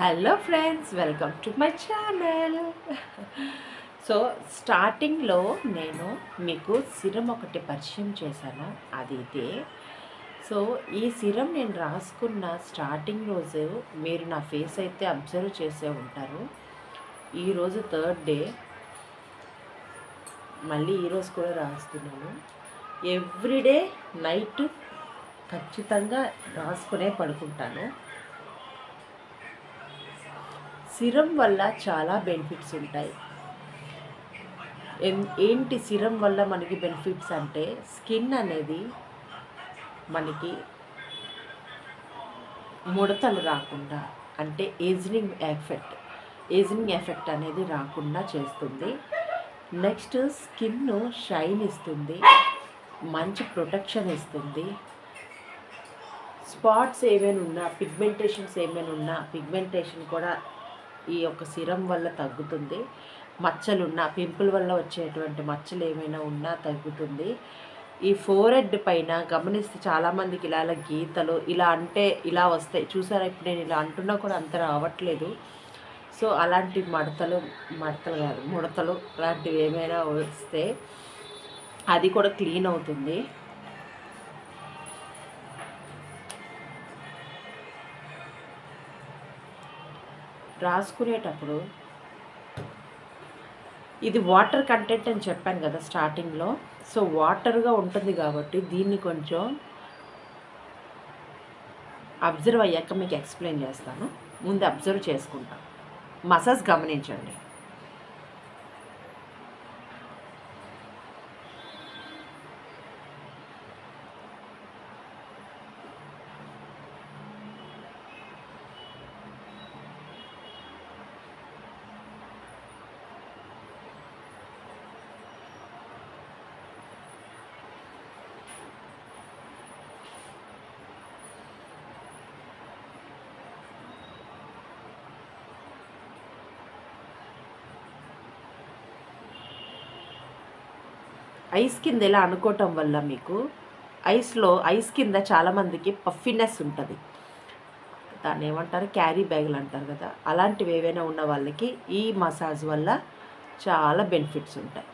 Hello friends, welcome to my channel. So స్టార్టింగ్లో నేను మీకు సిరం ఒకటి పరిచయం చేశాను, అది ఇదే. సో ఈ సిరం నేను రాసుకున్న స్టార్టింగ్ రోజు మీరు నా ఫేస్ అయితే అబ్జర్వ్ చేసే ఉంటారు. ఈరోజు థర్డ్ డే, మళ్ళీ ఈరోజు కూడా రాస్తున్నాను. ఎవ్రీడే నైట్ ఖచ్చితంగా రాసుకునే పడుకుంటాను. సిరం వల్ల చాలా బెనిఫిట్స్ ఉంటాయి. ఏంటి సిరం వల్ల మనకి బెనిఫిట్స్ అంటే, స్కిన్ అనేది మనకి ముడతలు రాకుండా, అంటే ఏజింగ్ ఎఫెక్ట్ అనేది రాకుండా చేస్తుంది. నెక్స్ట్, స్కిన్ షైన్ ఇస్తుంది, మంచి ప్రొటెక్షన్ ఇస్తుంది. స్పాట్స్ ఏమైనా ఉన్నా, పిగ్మెంటేషన్ కూడా ఈ యొక్క సిరం వల్ల తగ్గుతుంది. మచ్చలున్నా, పింపుల్ వల్ల వచ్చేటువంటి మచ్చలు ఏమైనా ఉన్నా తగ్గుతుంది. ఈ ఫోరెడ్ పైన గమనిస్తే చాలామందికి ఇలా గీతలు ఇలా అంటే ఇలా వస్తాయి చూసారా. ఇప్పుడు నేను ఇలా అంటున్నా కూడా అంత రావట్లేదు. సో అలాంటి ముడతలు అలాంటివి ఏమైనా వస్తే అది కూడా క్లీన్ అవుతుంది. రాసుకునేటప్పుడు ఇది వాటర్ కంటెంట్ అని చెప్పాను కదా స్టార్టింగ్లో. సో వాటర్గా ఉంటుంది కాబట్టి దీన్ని కొంచెం అబ్జర్వ్ అయ్యాక మీకు ఎక్స్ప్లెయిన్ చేస్తాను. ముందు అబ్జర్వ్ చేసుకుంటాను, మసాజ్ గమనించండి. ఐస్ కింద ఇలా అనుకోవటం వల్ల మీకు ఐస్ కింద చాలామందికి పఫినెస్ ఉంటుంది. దాన్ని ఏమంటారు, క్యారీ బ్యాగులు అంటారు కదా. అలాంటివి ఏవైనా ఉన్న వాళ్ళకి ఈ మసాజ్ వల్ల చాలా బెనిఫిట్స్ ఉంటాయి.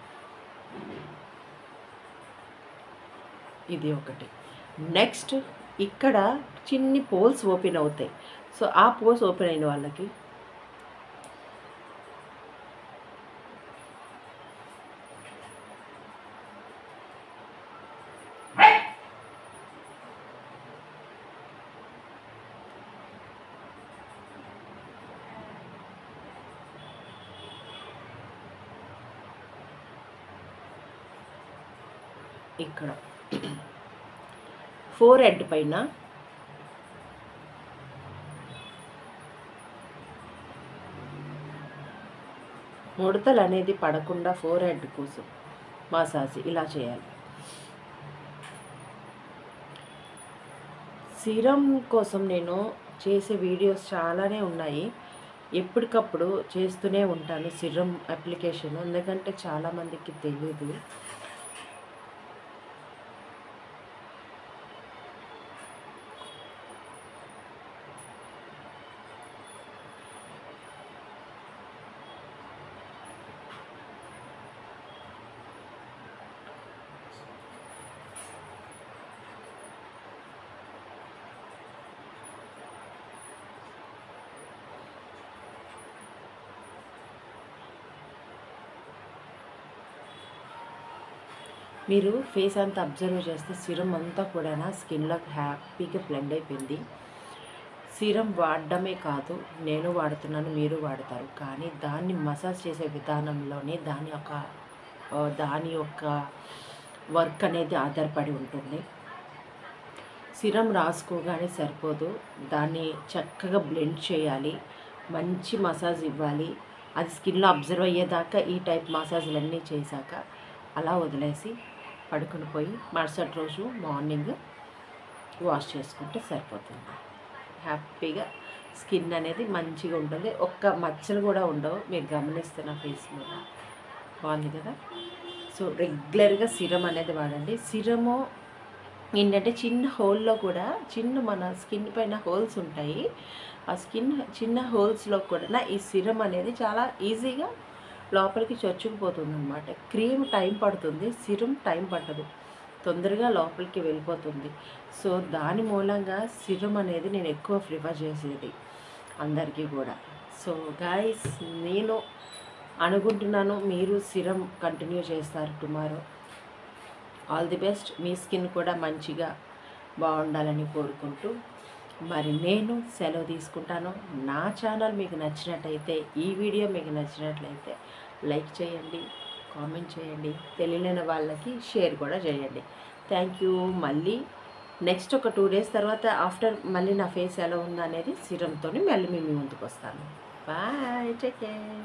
ఇది ఒకటి. నెక్స్ట్, ఇక్కడ చిన్ని పోల్స్ ఓపెన్ అవుతాయి. సో ఆ పోల్స్ ఓపెన్ అయిన వాళ్ళకి ఇక్కడ ఫోర్ హెడ్ పైన ముడతలు అనేది పడకుండా ఫోర్ హెడ్ కోసం మసాజ్ ఇలా చేయాలి. సిరం కోసం నేను చేసే వీడియోస్ చాలానే ఉన్నాయి. ఎప్పటికప్పుడు చేస్తూనే ఉంటాను సిరం అప్లికేషన్, ఎందుకంటే చాలామందికి తెలియదు. మీరు ఫేస్ అంతా అబ్జర్వ్ చేస్తే సిరం అంతా కూడా స్కిన్లోకి హ్యాపీగా బ్లెండ్ అయిపోయింది. సిరం వాడడమే కాదు, నేను వాడుతున్నాను, మీరు వాడతారు, కానీ దాన్ని మసాజ్ చేసే విధానంలోనే దాని యొక్క వర్క్ అనేది ఆధారపడి ఉంటుంది. సిరం రాసుకోగానే సరిపోదు, దాన్ని చక్కగా బ్లెండ్ చేయాలి, మంచి మసాజ్ ఇవ్వాలి. అది స్కిన్లో అబ్జర్వ్ అయ్యేదాకా ఈ టైప్ మసాజ్లన్నీ చేశాక అలా వదిలేసి పడుకుని పోయి మరుసటి రోజు మార్నింగ్ వాష్ చేసుకుంటే సరిపోతుంది. హ్యాపీగా స్కిన్ అనేది మంచిగా ఉంటుంది, ఒక్క మచ్చలు కూడా ఉండవు. మీరు గమనిస్తున్న ఫేస్ మీద బాగుంది కదా. సో రెగ్యులర్గా సిరం అనేది వాడండి. సిరము ఏంటంటే చిన్న హోల్లో కూడా మన స్కిన్ పైన హోల్స్ ఉంటాయి. ఆ చిన్న హోల్స్లో కూడా ఈ సిరం అనేది చాలా ఈజీగా లోపలికి చొచ్చుకుపోతుందన్నమాట. క్రీమ్ టైం పడుతుంది, సిరం టైం పట్టదు, తొందరగా లోపలికి వెళ్ళిపోతుంది. సో దాని మూలంగా సిరం అనేది నేను ఎక్కువ ప్రిఫర్ చేసేది అందరికీ కూడా. సో గాయస్, నేను అనుకుంటున్నాను మీరు సిరం కంటిన్యూ చేస్తారు tomorrow. All the best. Me skin కూడా మంచిగా బాగుండాలని కోరుకుంటూ మరి నేను సెలవు తీసుకుంటాను. నా ఛానల్ మీకు నచ్చినట్టయితే, ఈ వీడియో మీకు నచ్చినట్లయితే లైక్ చేయండి, కామెంట్ చేయండి, తెలియని వాళ్ళకి షేర్ కూడా చేయండి. Thank you. మళ్ళీ నెక్స్ట్ ఒక 2 days తర్వాత ఆఫ్టర్ మళ్ళీ నా ఫేస్ ఎలా ఉందనేది సిరంతో మళ్ళీ మీ ముందుకు వస్తాను. Bye, take care.